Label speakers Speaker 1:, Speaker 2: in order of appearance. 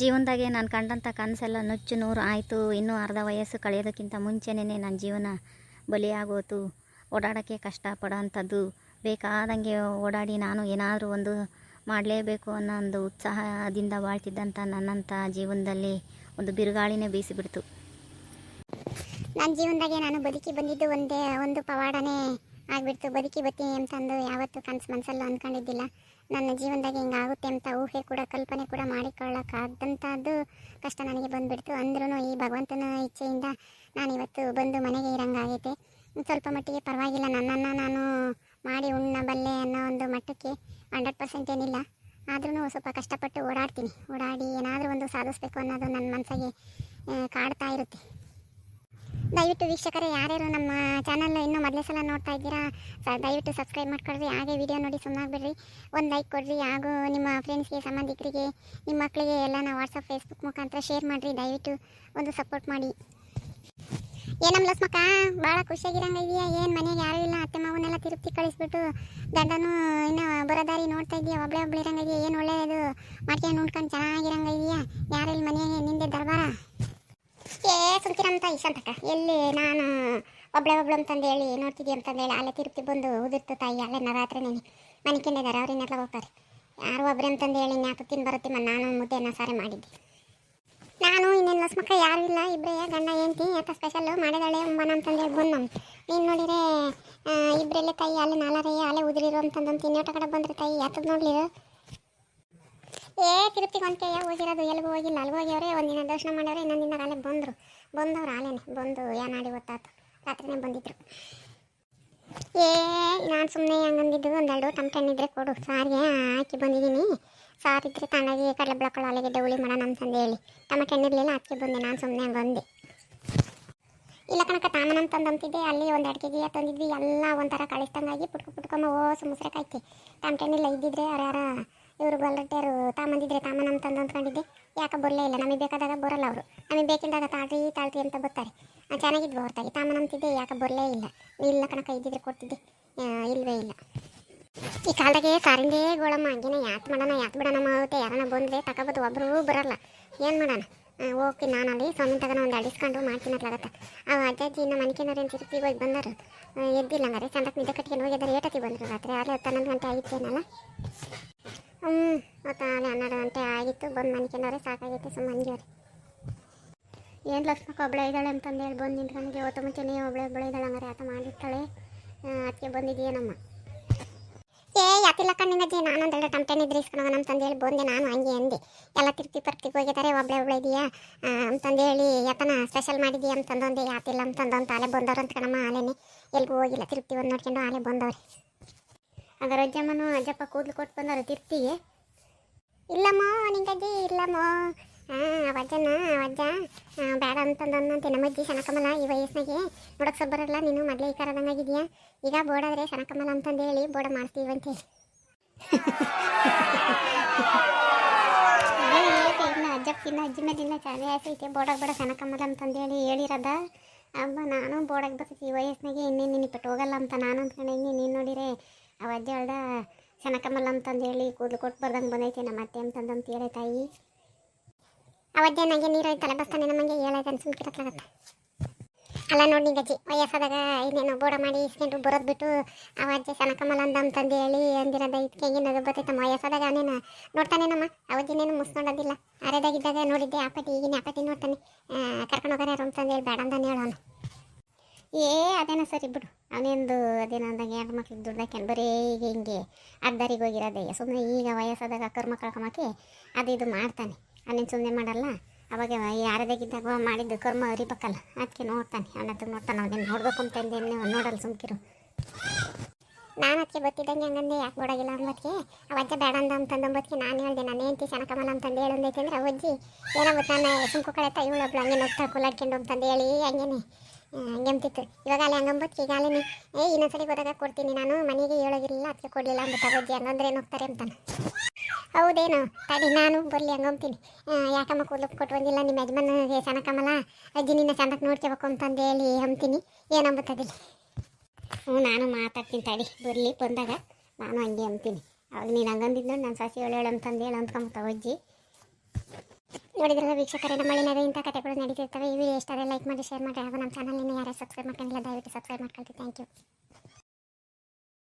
Speaker 1: ಜೀವನದಾಗೆ ನಾನು ಕಂಡಂಥ ಕನಸೆಲ್ಲ ನುಚ್ಚು ನೂರು ಆಯಿತು. ಇನ್ನೂ ಅರ್ಧ ವಯಸ್ಸು ಕಳೆಯೋದಕ್ಕಿಂತ ಮುಂಚೆನೇ ನನ್ನ ಜೀವನ ಬಲಿಯಾಗೋತು. ಓಡಾಡೋಕ್ಕೆ ಕಷ್ಟಪಡೋ ಅಂಥದ್ದು, ಬೇಕಾದಂಗೆ ಓಡಾಡಿ ನಾನು ಏನಾದರೂ ಒಂದು ಮಾಡಲೇಬೇಕು ಅನ್ನೋ ಒಂದು ಉತ್ಸಾಹದಿಂದ ಬಾಳ್ತಿದ್ದಂಥ ನನ್ನಂಥ ಜೀವನದಲ್ಲಿ ಒಂದು ಬಿರುಗಾಳಿನೇ ಬೀಸಿಬಿಡ್ತು.
Speaker 2: ನನ್ನ ಜೀವನದಾಗೆ ನಾನು ಬದುಕಿ ಬಂದಿದ್ದು ಒಂದು ಪವಾಡನೇ ಆಗಿಬಿಡ್ತು. ಬದುಕಿ ಬತ್ತೀನಿ ಅಂತಂದು ಯಾವತ್ತೂ ಕನಸು ಮನಸ್ಸಲ್ಲೂ ಅಂದ್ಕೊಂಡಿದ್ದಿಲ್ಲ. ನನ್ನ ಜೀವನದಾಗೆ ಹಿಂಗಾಗುತ್ತೆ ಅಂತ ಊಹೆ ಕೂಡ ಕಲ್ಪನೆ ಕೂಡ ಮಾಡಿಕೊಳ್ಳೋಕ್ಕಾದಂಥದ್ದು ಕಷ್ಟ ನನಗೆ ಬಂದುಬಿಡ್ತು. ಅಂದ್ರೂ ಈ ಭಗವಂತನ ಇಚ್ಛೆಯಿಂದ ನಾನಿವತ್ತು ಬಂದು ಮನೆಗೆ ಇರೋಂಗಾಗೈತೆ. ಸ್ವಲ್ಪ ಮಟ್ಟಿಗೆ ಪರವಾಗಿಲ್ಲ, ನನ್ನನ್ನು ನಾನು ಮಾಡಿ ಉಣ್ಣಬಲ್ಲೆ ಅನ್ನೋ ಒಂದು ಮಟ್ಟಕ್ಕೆ 100% ಏನಿಲ್ಲ. ಆದ್ರೂ ಸ್ವಲ್ಪ ಕಷ್ಟಪಟ್ಟು ಓಡಾಡಿ ಏನಾದರೂ ಒಂದು ಸಾಧಿಸಬೇಕು ಅನ್ನೋದು ನನ್ನ ಮನಸ್ಸಿಗೆ ಕಾಡ್ತಾ ಇರುತ್ತೆ. ದಯವಿಟ್ಟು ವೀಕ್ಷಕರೇ, ಯಾರ್ಯಾರು ನಮ್ಮ ಚಾನಲ್ ಇನ್ನೂ ಮೊದಲೇ ಸಲ ನೋಡ್ತಾ ಇದ್ದೀರಾ ದಯವಿಟ್ಟು ಸಬ್ಸ್ಕ್ರೈಬ್ ಮಾಡ್ಕೊಳ್ರಿ. ಹಾಗೆ ವಿಡಿಯೋ ನೋಡಿ ಸುಮ್ಮನಾಗ್ಬಿಡ್ರಿ, ಒಂದು ಲೈಕ್ ಕೊಡ್ರಿ. ಹಾಗೂ ನಿಮ್ಮ ಫ್ರೆಂಡ್ಸ್ಗೆ, ಸಂಬಂಧಿಕರಿಗೆ, ನಿಮ್ಮ ಮಕ್ಕಳಿಗೆ ಎಲ್ಲ ವಾಟ್ಸಪ್ ಫೇಸ್ಬುಕ್ ಮುಖಾಂತರ ಶೇರ್ ಮಾಡಿರಿ. ದಯವಿಟ್ಟು ಒಂದು ಸಪೋರ್ಟ್ ಮಾಡಿ. ಏನಮ್ಮ ಲಸ್ಮಕ್ಕ ಭಾಳ ಖುಷಿಯಾಗಿರಂಗ ಇದೆಯಾ? ಏನು ಮನೆಗೆ ಯಾರೂ ಇಲ್ಲ, ಅತ್ತೆ ಮಾವನ್ನೆಲ್ಲ ತಿರುಪ್ತಿ ಕಳಿಸ್ಬಿಟ್ಟು ಗಂಡನೂ ಇನ್ನೂ ಬರೋದಾರಿ ನೋಡ್ತಾ ಇದೆಯಾ? ಒಬ್ಳೆ ಇರಂಗ ಇದೆಯಾ? ಏನು ಒಳ್ಳೆಯದು ಮಾಡ್ಕೊಂಡು ಉಂಡ್ಕೊಂಡು ಚೆನ್ನಾಗಿರಂಗ ಇದೆಯಾ? ಯಾರಲ್ಲಿ ಮನೆಗೆ ನಿಂದೆ ದರ್ಬಾರ? ಸುಮ್ಕಿರಂತ ಇಶಂತಕ್ಕ ಎಲ್ಲಿ ನಾನು ಒಬ್ಳೆ ಅಂತಂದು ಹೇಳಿ ನೋಡ್ತಿದ್ದಿ ಅಂತಂದೇಳಿ ಅಲ್ಲೇ ತಿರುಪ್ತಿ ಬಂದು ಉದಿರ್ತು ತಾಯಿ. ಅಲ್ಲೇ ನರಾತ್ರಿ ನೀನು ಮನೆಕೊಂಡಿದ್ದಾರೆ, ಅವ್ರನ್ನೆಲ್ಲ ಹೋಗ್ತಾರೆ. ಯಾರು ಒಬ್ರೆ ಅಂತಂದು ಹೇಳಿ ನ್ಯಾಪ ಬರುತ್ತೀಮ್ಮ. ನಾನು ಮುದ್ದೆನ ಸಾರೆ ಮಾಡಿದ್ದೆ. ನಾನು ಇನ್ನೇನು ಲಸ್ಮಕ್ಕ ಯಾರೂ ಇಲ್ಲ, ಇಬ್ಬರೇ ಗಂಡ ಹೆಂಡ್ತಿ. ಯಾಕೆ ಸ್ಪೆಷಲ್ಲು ಮಾಡಿದಾಳೆ ಉಮ್ಮನ ಅಂತಂದೇಳಿ ಬಂದು ನಮ್ಮ ನೀನು ನೋಡಿರೆ ಇಬ್ಬರಲ್ಲೇ ತಾಯಿ ಅಲ್ಲೇ ನಾಲಾರೇ ಅಲ್ಲೇ ಉದುರಿರೋ ಅಂತಂದು ತಿನ್ನೋಟ ಕಡೆ ಬಂದರೆ ತಾಯಿ ಯಾತದ್ ನೋಡ್ಲಿರು. ತಿರುಪ್ತಿಗೆ ಒಂದ್ಕೆಯ ಹೋಗಿರೋದು, ಎಲ್ಲಿಗೂ ಹೋಗಿಲ್ಲ. ಅಲ್ಲಿಗೆ ಹೋಗ್ಯವ್ರೆ, ಒಂದಿನ ದರ್ಶನ ಮಾಡ್ಯವ್ರೆ, ಇನ್ನೊಂದಿನ ಅಲ್ಲೇ ಬಂದವ್ರು ಆಲೇನೆ ಬಂದು ಏನಾಡಿ ಗೊತ್ತಾಯ್ತು, ರಾತ್ರಿನೇ ಬಂದಿದ್ರು. ನಾನು ಸುಮ್ಮನೆ ಹಂಗಂದಿದ್ದು ಒಂದೆರಡು ಟಮಟೆ ಹಣ್ಣಿದ್ರೆ ಕೊಡು, ಸಾರಿಗೆ ಹಾಕಿ ಬಂದಿದ್ದೀನಿ. ಸಾರಿದ್ರೆ ತಣ್ಣಗೆ ಕಡಲೆ ಬೆಳಕಳು ಅಲೆಗೆಡ್ಡೆ ಹುಳಿ ಮಾಡೋಣ ಅಂತಂದು ಹೇಳಿ ಟಮಟೆ ಹಣ್ಣಿರಲಿಲ್ಲ, ಹಾಕಿ ಬಂದೆ. ನಾನು ಸುಮ್ಮನೆ ಹಂಗಂದೆ. ಇಲ್ಲ ಕಣಕ ತಾಮನ ಅಂತಂದಂತಿದ್ದೆ, ಅಲ್ಲಿ ಒಂದು 2 kg ತಂದಿದ್ವಿ. ಎಲ್ಲ ಒಂಥರ ಕಳಿಸ್ದಂಗಾಗಿ ಪುಟ್ಕೊಮ್ಮ ಮುಸ್ರೆ ಕಾಯ್ತಿ. ಟಮಟೆ ಹಣ್ಣಿಲ್ಲ ಇದ್ದಿದ್ರೆ ಯಾರ್ಯಾರ ಇವರು ಗೊಲ್ಲಟ್ಟೆಯರು ತಾಮಂದಿದ್ರೆ ತಾಮನ ಅಂತಂದು ಅಂದ್ಕೊಂಡಿದ್ದೆ. ಯಾಕೆ ಬರಲೇ ಇಲ್ಲ, ನಮಗೆ ಬೇಕಾದಾಗ ಬರೋಲ್ಲ ಅವರು, ನಮಗೆ ಬೇಕಿದ್ದಾಗ ತಾಳ್ತಿ ಅಂತ ಬರ್ತಾರೆ. ಚೆನ್ನಾಗಿದ್ವು ಹೊರತಾಗಿ ತಾಮನ ಅಂತಿದ್ದೆ, ಯಾಕೆ ಬರಲೇ ಇಲ್ಲ ಕಣಕ ಇದ್ದಿದ್ರೆ ಕೊಡ್ತಿದ್ದೆ, ಇಲ್ಲವೇ ಇಲ್ಲ. ಈ ಕಾಲದಾಗೆ ಸಾರಿಂದೇ ಗೋಳಮ್ಮ ಹಂಗೇನೆ ಯಾಕೆ ಮಾಡೋಣ ಯಾಕೆ ಬಿಡೋಣ ಆಗುತ್ತೆ. ಯಾರನ್ನ ಬಂದರೆ ತಗೋಬೋದು, ಒಬ್ಬರು ಬರೋಲ್ಲ, ಏನು ಮಾಡೋಣ. ಹೋಗ್ತೀನಿ ನಾನು ಅಲ್ಲಿ ಸ್ವಾಮಿ ತಗೋಣ ಒಂದು ಅಡಿಸ್ಕೊಂಡು ಮಾಡ್ತೀನಿ ಅತ್ಲಾಗತ್ತೆ. ಅಜ್ಜಿ ಇನ್ನು ಮನೆಕೇನಾರು ಏನು ತಿರುಗಿ ಹೋಗಿ ಬಂದರು, ಎದ್ದಿಲ್ಲ ಹಂಗಾರೆ ಚಂದಕ್ಕೆ ನಿದ್ದೆ ಕಟ್ಕೊಂಡು ಹೋಗಿದ್ದಾರೆ. ಏಟತಿ ಬಂದರು ರಾತ್ರಿ 11 ಗಂಟೆ ಆಗಿತ್ತೇನಲ್ಲ. ಮತ್ತು ಅಲ್ಲಿ 12 ಗಂಟೆ ಆಗಿತ್ತು. ಬಂದು ಮನೆಕೇನಾರೆ ಸಾಕಾಗೈತೆ, ಸುಮ್ಮನೆ ಹಂಗೆ ಏನು ಲಕ್ಷ್ಮಕ್ಕ ಒಬ್ಬಳೆ ಇದ್ದಾಳೆ ಅಂತಂದು ಹೇಳಿ ಬಂದು ನಿಂತ್ಕೊಂಡಿದ್ದೆ. ಅವತ್ತು ಮುಂಚೆನೇ ಒಬ್ಬಳೆ ಇದ್ದಾಳೆ, ಹಂಗಾರೆ ಆತ ಮಾಡಿರ್ತಾಳೆ. ಅದಕ್ಕೆ ಬಂದಿದ್ದೀನಮ್ಮ. ಯಾತಿಲ್ಲ ಕಣ್ಣಿನಜ್ಜಿ, ನಾನೊಂದೆರಡು ಟಮಟೆ ಇದ್ರೆ ಇಸ್ಕೊಂಡು ಅಂತಂದು ಹೇಳಿ ಬಂದೆ. ನಾನು ಹಂಗೆ ಅಂದೆ, ಎಲ್ಲ ತಿರ್ತಿಗೆ ಹೋಗಿದ್ದಾರೆ, ಒಬ್ಬಳೆ ಇದೆಯಾ ಅಂತಂದೇಳಿ ಯಾತನ ಸ್ಪೆಷಲ್ ಮಾಡಿದ್ದೀಯ ಅಂತಂದೊಂದೆ. ಯಾತಿಲ್ಲ ಅಂತಂದು ಆಲೆ ಬಂದವ್ರು ಅಂತ ಕಣಮ್ಮ. ಆಲೆನೇ ಎಲ್ಗೂ ಹೋಗಿಲ್ಲ, ತಿರುಪ್ತಿ ಒಂದು ನೋಡ್ಕೊಂಡು ಆಲೆ ಬಂದವ್ರೆ. ಹಾಗಾದ್ರೆ ಅಜ್ಜಪ್ಪ ಕೂದಲು ಕೊಟ್ಟು ಬಂದವರು ತಿರ್ತಿಗೆ. ಇಲ್ಲಮ್ಮ ನಿಂಗಜ್ಜಿ ಇಲ್ಲಮ್ಮ, ಅಜ್ಜ ಬೇಡ ಅಂತಂದಂತೆ. ನಮ್ಮಜ್ಜಿ ಸನಕಮಲ ಈ ವಯಸ್ಸಿನಾಗೆ ನೋಡೋಕೆ ಸಬ್ಬರಲ್ಲ, ನೀನು ಮೊದಲೇ ಈ ಕಾರದಂಗಾಗಿದೆಯಾ, ಈಗ ಬೋಡಾದರೆ ಸನಕಮಲ ಅಂತಂದೇಳಿ ಬೋಡ ಮಾಡ್ತೀವಂತೆ. ಇನ್ನು ಅಜ್ಜಪ್ಪಿನ ಅಜ್ಜಿ ಮೇಲಿನ ಚಾಲೆ ಆಸೈತೆ, ಬೋಡಾಗ ಸನಕಮಲ ಅಂತಂದೇಳಿ ಹೇಳಿರೋದ. ಅಮ್ಮ ನಾನು ಬೋಡಾಗಿ ಬರ್ತೈತಿ ಈ ವಯಸ್ಸಿನಾಗೆ, ಇನ್ನೇನು ಪಟ್ಟು ಹೋಗಲ್ಲ ಅಂತ ನಾನು ಅಂದ್ಕೊಂಡಿದ್ದೀನಿ. ನೀನು ನೋಡಿರೆ ಅವ ಅಜ್ಜ ಹೇಳ್ದ ಸನಕಮಲ ಅಂತಂದೇಳಿ ಕೂದಲು ಕೊಟ್ಟು ಬರ್ದಂಗೆ ಬಂದೈತೆ ನಮ್ಮ ಅತ್ತೆ ಅಂತಂದಂತ ಹೇಳಿ ತಾಯಿ. ಅವಜ್ಜೆ ನನಗೆ ನೀರು ತಲೆ ಬಸ್ತಾನೆ ನಮಗೆ ಹೇಳೈತೆ ಅನ್ಸುತ್ತಿರತ್ಲಾಗತ್ತೆ. ಅಲ್ಲ ನೋಡಿ ಗಜ್ಜಿ ವಯಸ್ಸಾದಾಗ ಇನ್ನೇನು ಬೋಡ ಮಾಡಿ ಇಸ್ಕೊಂಡು ಬರೋದು ಬಿಟ್ಟು ಅವಜ್ಜೆ ಸನಕಮಲ ಅಂತಂದು ಹೇಳಿ ಅಂದಿರೋದ. ಇದಕ್ಕೆ ಹೆಂಗೇನದು ಬರ್ತೈತಮ್ಮ ವಯಸ್ಸಾದಾಗ ಅವನೇನು ನೋಡ್ತಾನೇನಮ್ಮ. ಅವಜ್ಜಿನೇನು ಮುಸ್ಕೊಂಡೋದಿಲ್ಲ, ಅರೆದಾಗಿದ್ದಾಗ ನೋಡಿದ್ದೆ. ಈಗಿನ ಆಪಟಿ ನೋಡ್ತಾನೆ, ಕರ್ಕೊಂಡು ಹೋಗಾರ ಅಂತಂದು ಹೇಳಿ ಬೇಡ ಅಂತಾನೆ ಹೇಳೋನು. ಅದೇನೋ ಸರಿ ಬಿಡು, ಅವನೇಂದು ಅದೇನೋ ಅಂದಾಗ 2 ಮಕ್ಳಿಗೆ ದುಡ್ದಾಕ್ಯಾನ ಬರೀ ಈಗ ಹಿಂಗೆ ಅರ್ಧರಿಗೆ ಹೋಗಿರೋದೇ. ಸುಮ್ಮನೆ ಈಗ ವಯಸ್ಸಾದಾಗ ಕರ್ಮ ಕಳ್ಕೊಂಬಕ್ಕೆ ಅದು ಇದು ಮಾಡ್ತಾನೆ. ಅವನೇನು ಸುಮ್ಮನೆ ಮಾಡಲ್ಲ. ಅವಾಗ ಯಾರದಾಗಿದ್ದಾಗ ಮಾಡಿದ್ದು ಕರ್ಮ ಅರಿಬೇಕಲ್ಲ, ಅದಕ್ಕೆ ನೋಡ್ತಾನೆ. ಅವನತ್ರ ನೋಡ್ತಾನೆ, ಅವನೇನು ನೋಡ್ಬೇಕು ಅಂತಂದೇನು ನೋಡಲ್ಲ, ಸುಮ್ಕಿರು. ನಾನು ಅದಕ್ಕೆ ಗೊತ್ತಿದ್ದಂಗೆ ಹಂಗಂದೆ, ಯಾಕೆ ಬೋಡಾಗಿಲ್ಲ ಅಂಬತ್ಗೆ ಅವಜ್ಜ ಬೇಡ ಅಂತಂದಂಬತ್ಗೆ ನಾನು ಹೇಳಿದೆ ನಾನು ಹೆಂಡ್ತಿ ಸನಕಮಲ ಅಂತಂದು ಹೇಳಂದೈತೆ ಅಂದ್ರೆ ಅವಜ್ಜಿ ಏನಾಗುತ್ತೆ ನಾನು ಸುಮ್ಕು ಕಳೆತ ಇವಳೊಬ್ಳು ಹಂಗೆ ನೋಡ್ತಾ ಕುಲಾಡ್ಕೊಂಡು ಅಂತಂದು ಹೇಳಿ ಹಂಗೇನೆ ಹಂಗೆ ಅಂತಿತ್ತು. ಇವಾಗ ಅಲ್ಲಿ ಹಂಗಂಬತ್ಗೆ ಈಗ ಅಲ್ಲೇ ಇನ್ನೊಂದ್ಸರಿ ಹೋದಾಗ ಕೊಡ್ತೀನಿ, ನಾನು ಮನೆಗೆ ಹೇಳೋಗಿರಲಿಲ್ಲ ಅದಕ್ಕೆ ಕೊಡಲಿಲ್ಲ ಅಂಬತ್ತ ಅವಜ್ಜಿ. ಹಂಗಂದ್ರೆ ಏನು ಹೋಗ್ತಾರೆ ಅಂತಾನೆ. ಹೌದೇನು ತಡಿ ನಾನು ಬರಲಿ ಹಂಗಂತೀನಿ. ಯಾಕಮ್ಮ ಕೂದಲು ಕೊಟ್ಟು ಬಂದಿಲ್ಲ ನಿಮ್ಮ ಯಜಮಾನಿಗೆ ಸನಕಮಲ, ಅಜ್ಜಿ ನಿನ್ನ ಚಂದಕ್ಕೆ ನೋಡ್ಕೋಬೇಕು ಅಂತಂದು ಹೇಳಿ ಅಂತೀನಿ, ಏನಂಬತ್ತದಿಲ್ಲ. ನಾನು ಮಾತಾಡ್ತೀನಿ ತಡಿ, ಬರಲಿ ಬಂದಾಗ ನಾನು ಹಂಗೆ ಅಂತೀನಿ. ಅವಾಗ ನೀನು ಹಂಗಂದಿದ್ದು ನಾನು ಸಸಿ ಹೇಳು ಅಂತಂದು ಹೇಳು ಅಂದ್ಕೊಂಬತ್ತ ಅಜ್ಜಿ. ನೋಡಿದ್ರಲ್ಲ ವೀಕ್ಷಕರೇ, ನಮ್ಮ ಮಳಿನಾಗ ಇಂಥ ಕಥೆಗಳು ನಡೀತಿರ್ತವೆ. ಈ ವಿಡಿಯೋ ಇಷ್ಟ ಆದರೆ ಲೈಕ್ ಮಾಡಿ, ಶೇರ್ ಮಾಡಿ, ಹಾಗೂ ನಮ್ಮ ಚಾನಲ್ನ ಯಾರು ಸಬ್ಸ್ಕ್ರೈಬ್ ಮಾಡ್ಕೊಂಡಿಲ್ಲ ದಯವಿಟ್ಟು ಸಬ್ಸ್ಕ್ರೈಬ್ ಮಾಡ್ಕೊಳ್ತೀವಿ. Thank you.